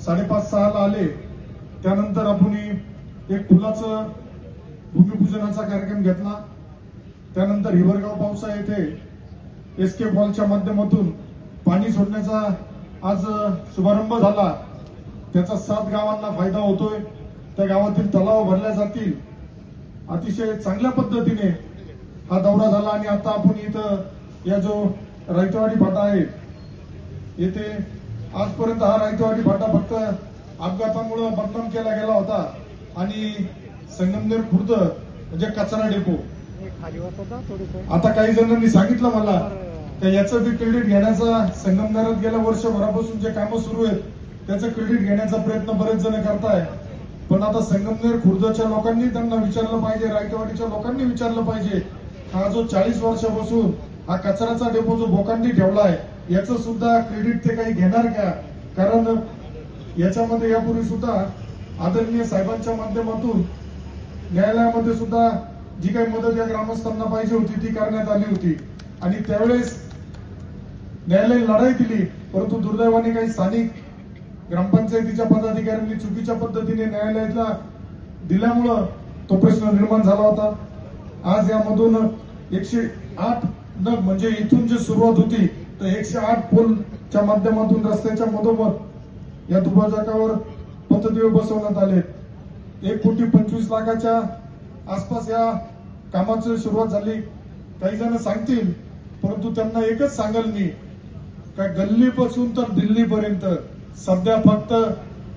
5:30-6 ला आले. त्यानंतर आपण एक फुलाचं भूमिपूजनाचा कार्यक्रम घेतला. त्यानंतर हिवरगाव पावसा येथे एसके फॉलच्या माध्यमातून पाणी सोडण्याचा आज शुभारंभ झाला. त्याचा 7 गावांना फायदा होतोय. त्या गावातील तलाव भरल्या जातील. अतिशय चांगल्या पद्धतीने हा दौरा झाला आणि आता आपण इथं या जो रायतवाडी फाटा आहे येथे आजपर्यंत हा रायतवाडी फाटा फक्त अपघातामुळे बदनाम केला गेला होता आणि संगमनेर खुर्द म्हणजे कचरा डेपो. आता काही जणांनी सांगितलं मला की याचं बी क्रेडिट घेण्याचा संगमनेरात गेल्या वर्षभरापासून जे कामं सुरू आहेत त्याचं क्रेडिट घेण्याचा प्रयत्न बरेच जण करताय. पण आता संगमनेर खुर्दच्या लोकांनी त्यांना विचारलं पाहिजे, रायतवाडीच्या लोकांनी विचारलं पाहिजे, हा जो 40 वर्षापासून हा कचऱ्याचा डेपो जो बोकांनी ठेवलाय याचं सुद्धा क्रेडिट ते काही घेणार का? कारण याच्यामध्ये यापूर्वी सुद्धा आदरणीय साहेबांच्या माध्यमातून न्यायालयामध्ये सुद्धा जी काही मदत या ग्रामस्थांना पाहिजे होती ती करण्यात आली होती आणि त्यावेळेस न्यायालयाने लढाई दिली. परंतु दुर्दैवाने काही स्थानिक ग्रामपंचायतीच्या पदाधिकाऱ्यांनी चुकीच्या पद्धतीने न्यायालयाला दिल्यामुळं तो प्रश्न निर्माण झाला होता. आज यामधून 108 नग म्हणजे इथून जी सुरुवात होती तर 108 पोलच्या माध्यमातून रस्त्याच्या मधोमध या दुभाजकावर पथदिवे बसवण्यात आले. 1,25,00,000 आसपास या कामाची सुरुवात झाली. काही जण सांगतील, परंतु त्यांना एकच सांगेल मी का गल्लीपासून तर दिल्लीपर्यंत सध्या फक्त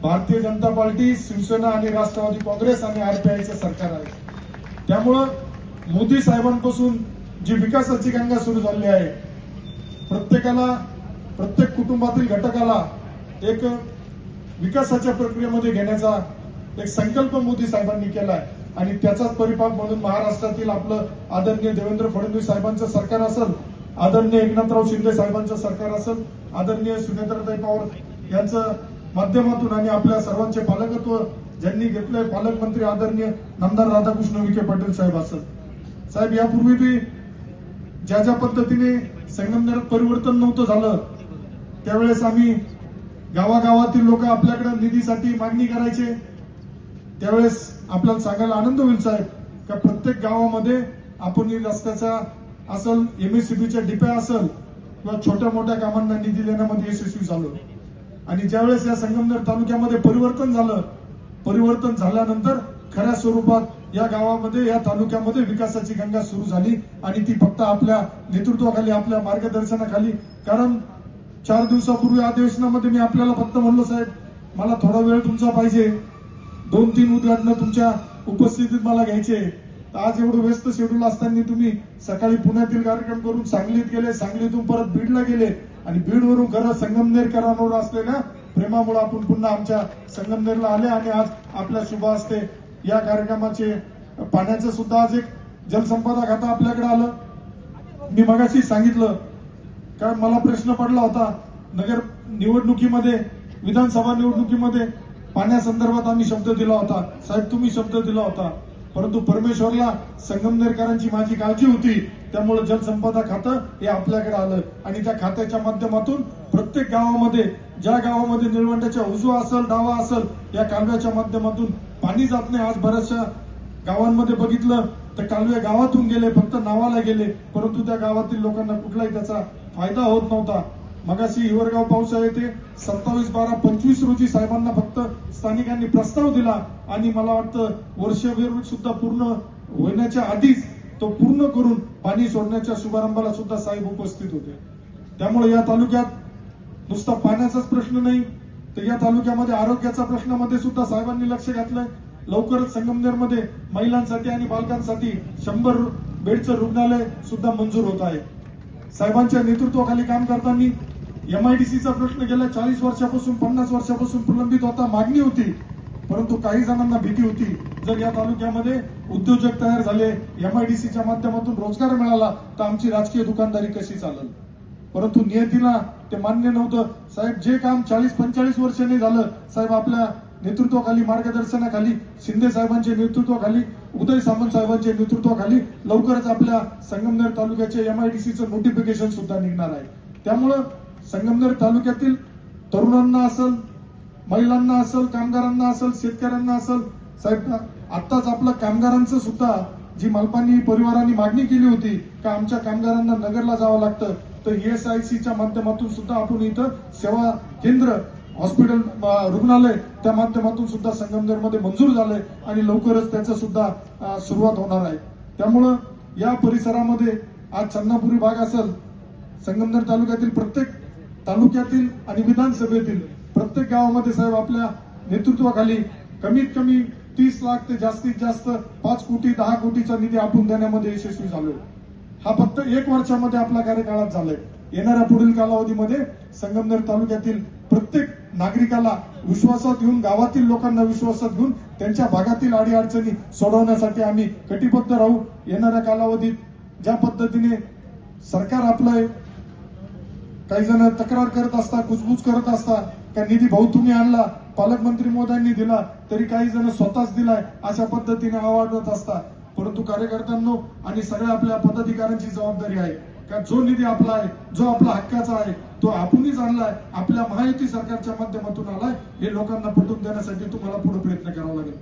भारतीय जनता पार्टी, शिवसेना आणि राष्ट्रवादी काँग्रेस आणि आरपीआयचं सरकार आहे. त्यामुळं मोदी साहेबांपासून जी विकासाची गंगा सुरू झाली आहे, प्रत्येकाला, प्रत्येक कुटुंबातील घटकाला एक विकासाच्या प्रक्रियेमध्ये घेण्याचा एक संकल्प मोदी साहेबांनी केलाय आणि त्याचाच परिपाक म्हणून महाराष्ट्रातील आपलं आदरणीय देवेंद्र फडणवीस साहेबांचं सरकार असेल, आदरणीय एकनाथराव शिंदे साहेबांचं सरकार असेल, आदरणीय सुनेत्राताई पवार यांचं माध्यमातून आणि आपल्या सर्वांचे पालकत्व ज्यांनी घेतलंय पालकमंत्री आदरणीय नामदार राधाकृष्ण विखे पाटील साहेब असेल. साहेब यापूर्वी बी ज्या ज्या पद्धतीने संगमनेरात परिवर्तन नव्हतं झालं त्यावेळेस आम्ही गावागावातील लोक आपल्याकडे निधीसाठी मागणी करायचे. त्यावेळेस आपल्याला सांगायला आनंद होईल साहेब का प्रत्येक गावामध्ये आपण रस्त्याचा असेल, एमएससीबीच्या डिप्या असेल किंवा छोट्या मोठ्या कामांना निधी देण्यामध्ये यशस्वी झालो. आणि ज्यावेळेस या संगमनेर तालुक्यामध्ये परिवर्तन झाल्यानंतर खऱ्या स्वरूपात या गावामध्ये, या तालुक्यामध्ये विकासाची गंगा सुरू झाली आणि ती फक्त आपल्या नेतृत्वाखाली, आपल्या मार्गदर्शनाखाली. कारण 4 दिवसापूर्वी अधिवेशनामध्ये मी आपल्याला फक्त म्हणलो साहेब मला थोडा वेळ तुमचा पाहिजे, 2-3 उद्घाटन तुमच्या उपस्थितीत मला घ्यायचे. आज एवढं व्यस्त शेड्यूल असताना तुम्ही सकाळी पुण्यातील कार्यक्रम करून सांगलीत गेले, सांगलीतून परत बीडला गेले आणि बीडवरून खरं संगमनेरकरांवर असलेल्या प्रेमामुळे आपण पुन्हा आमच्या संगमनेरला आले आणि आज आपल्या शुभ हस्ते या कार्यक्रमाचे पाण्याचं सुद्धा आज एक जलसंपदा खातं आपल्याकडे आलं. मी मगाशी सांगितलं कारण मला प्रश्न पडला होता नगर निवडणुकीमध्ये, विधानसभा निवडणुकीमध्ये पाण्यासंदर्भात आम्ही शब्द दिला होता. साहेब तुम्ही शब्द दिला होता, परंतु परमेश्वरला संगमनेरकरांची माझी काळजी होती त्यामुळे जलसंपदा खातं हे आपल्याकडे आलं आणि त्या खात्याच्या माध्यमातून प्रत्येक गावामध्ये, ज्या गावामध्ये निळवंड्याच्या उजवा असेल, डावा असेल, या कालव्याच्या माध्यमातून पाणी जात नाही. आज बऱ्याचशा गावांमध्ये बघितलं तर कालवे गावातून गेले, फक्त नावाला गेले, परंतु त्या गावातील लोकांना कुठलाही त्याचा फायदा होत नव्हता. मगाशी हिवरगाव पावसा येथे 27/12/25 रोजी साहेबांना फक्त स्थानिकांनी प्रस्ताव दिला आणि मला वाटतं वर्षभर सुद्धा पूर्ण होण्याच्या आधीच तो पूर्ण करून पाणी सोडण्याच्या शुभारंभाला सुद्धा साहेब उपस्थित होते. त्यामुळे या तालुक्यात नुसता पाण्याचाच प्रश्न नाही तर या तालुक्यामध्ये आरोग्याच्या प्रश्नामध्ये सुद्धा साहेबांनी लक्ष घातलंय. लवकरच संगमनेरमध्ये महिलांसाठी आणि बालकांसाठी 100 बेडचं रुग्णालय सुद्धा मंजूर होत आहे. साहेबांच्या नेतृत्वाखाली काम करताना एमआयडीसीचा प्रश्न गेल्या 40 वर्षापासून 50 वर्षापासून प्रलंबित होता, मागणी होती, परंतु काही जणांना भीती होती जर या तालुक्यामध्ये उद्योजक तयार झाले, एमआयडीसीच्या माध्यमातून रोजगार मिळाला तर आमची राजकीय दुकानदारी कशी चालेल. परंतु नियतीला ते मान्य नव्हतं. साहेब जे काम 40-45 वर्षांनी झालं, साहेब आपल्या नेतृत्वाखाली, मार्गदर्शनाखाली, शिंदे साहेबांच्या नेतृत्वाखाली, उदय सामंत साहेबांच्या नेतृत्वाखाली लवकरच आपल्या संगमनेर तालुक्याचे एमआयडीसीचं नोटिफिकेशन सुद्धा निघणार आहे. त्यामुळं संगमनेर तालुक्यातील तरुणांना असेल, महिलांना असेल, कामगारांना असेल, शेतकऱ्यांना असेल. साहेब, आत्ताच आपलं कामगारांचं सुद्धा जी मालपानी परिवारांनी मागणी केली होती का आमच्या कामगारांना नगरला जावं लागतं, तर ESICच्या माध्यमातून सुद्धा आपण इथं सेवा केंद्र, हॉस्पिटल, रुग्णालय त्या माध्यमातून सुद्धा संगमनेरमध्ये मंजूर झालंय आणि लवकरच त्याचं सुद्धा सुरुवात होणार आहे. त्यामुळं या परिसरामध्ये आज चन्नापुरी भाग असेल, संगमनेर तालुक्यातील प्रत्येक तालुक्यातील आणि विधानसभेतील प्रत्येक गावामध्ये साहेब आपल्या नेतृत्वाखाली कमीत कमी 30 लाख ते जास्तीत जास्त 5 कोटी 10 कोटीचा निधी आपण देण्यामध्ये यशस्वी झालोय. हा फक्त 1 वर्षामध्ये आपल्या कार्यकाळात झालाय. येणाऱ्या पुढील कालावधीमध्ये संगमनेर तालुक्यातील प्रत्येक नागरिकाला विश्वासात घेऊन, गावातील लोकांना विश्वासात घेऊन त्यांच्या भागातील अडीअडचणी सोडवण्यासाठी आम्ही कटिबद्ध राहू. येणाऱ्या कालावधीत ज्या पद्धतीने सरकार आपलं, काही जण तक्रार करत असतात, कुजबूज करत असतात का निधी भाऊ तुम्ही आणला, पालकमंत्री महोदयांनी दिला, तरी काही जण स्वतःच दिलाय अशा पद्धतीने आवाडत असतात. परंतु कार्यकर्त्यांनो आणि सगळ्या आपल्या पदाधिकाऱ्यांची जबाबदारी आहे का जो निधी आपला आहे, जो आपला हक्काचा आहे, तो आपणच आणलाय, आपल्या महायुती सरकारच्या माध्यमातून आलाय, हे लोकांना पटवून देण्यासाठी तुम्हाला पुढे प्रयत्न करावा लागेल.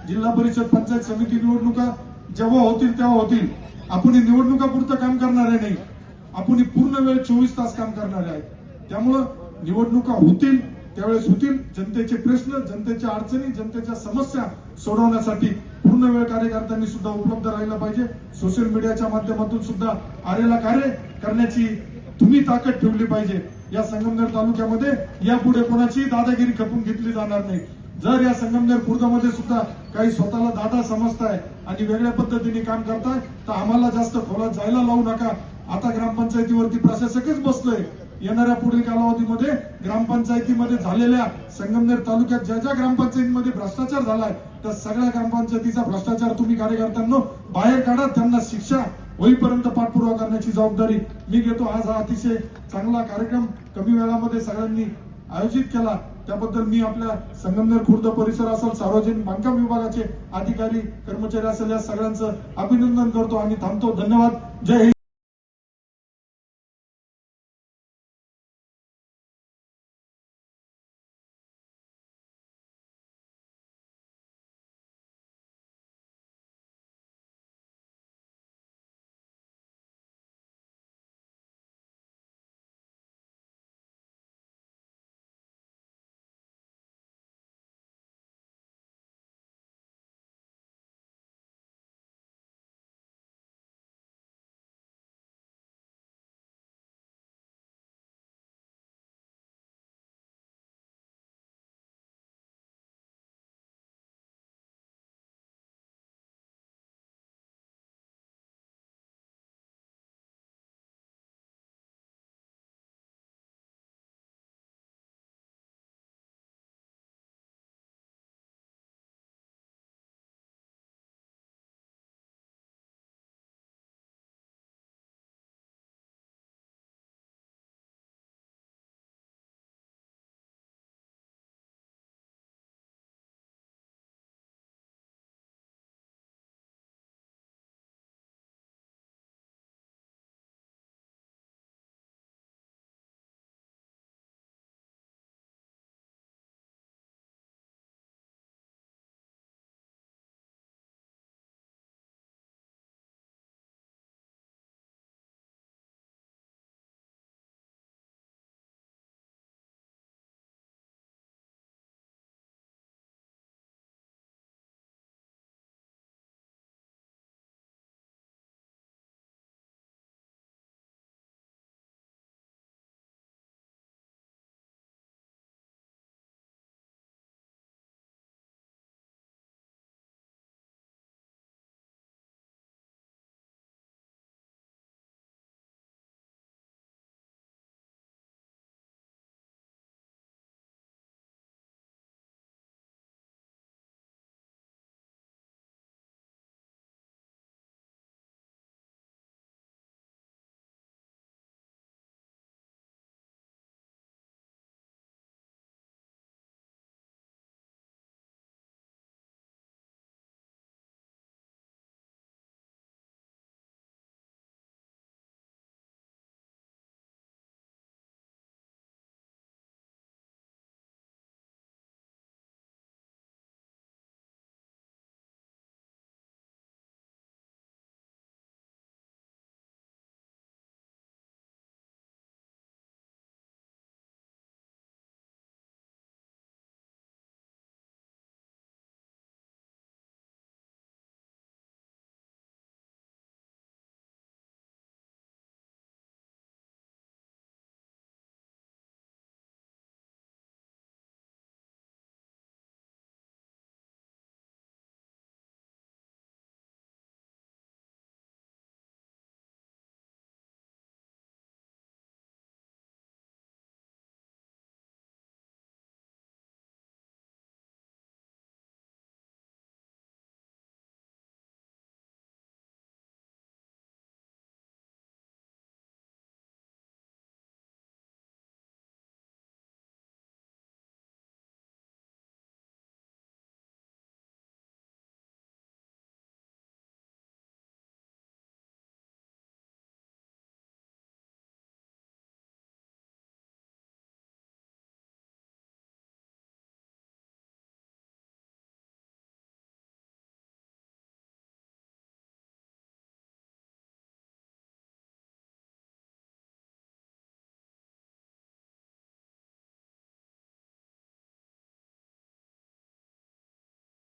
जिल्हा परिषद, पंचायत समिती निवडणुका जेव्हा होतील तेव्हा होतील. आपण निवडणुकापुरतं काम करणारे नाही, आपण पूर्ण वेळ 24 तास काम करणारे आहेत. त्यामुळं निवडणुका होतील त्यावेळेस होतील. जनतेचे प्रश्न, जनतेच्या अडचणी, जनतेच्या समस्या सोडवण्यासाठी पूर्ण वेळ कार्यकर्त्यांनी सुद्धा उपलब्ध राहिला पाहिजे. सोशल मीडियाच्या माध्यमातून सुद्धा आरेला कार्य करण्याची तुम्ही ताकद ठेवली पाहिजे. या संगमनेर तालुक्यामध्ये यापुढे कोणाची दादागिरी खपून घेतली जाणार नाही. जर या संगमनेर खुर्दमध्ये सुद्धा काही स्वतःला दादा समजताय आणि वेगळ्या पद्धतीने काम करताय तर आम्हाला जास्त खोलात जायला लावू नका. आता ग्रामपंचायतीवरती प्रशासकच बसलोय. येणाऱ्या पुढील कालावधीमध्ये ग्रामपंचायतीमध्ये झालेल्या, संगमनेर तालुक्यात ज्या ज्या ग्रामपंचायतीमध्ये भ्रष्टाचार झालाय त्या सगळ्या ग्रामपंचायतीचा भ्रष्टाचार तुम्ही कार्यकर्त्यांनो बाहेर काढा. त्यांना शिक्षा होईपर्यंत पाठपुरावा करण्याची जबाबदारी मी घेतो. आज हा अतिशय चांगला कार्यक्रम कमी वेळामध्ये सगळ्यांनी आयोजित केला, त्याबद्दल मी आपल्या संगमनेर खुर्द परिसर असेल, सार्वजनिक बांधकाम विभागाचे अधिकारी कर्मचारी असेल, या सगळ्यांचं अभिनंदन करतो आणि थांबतो. धन्यवाद. जय हिंद.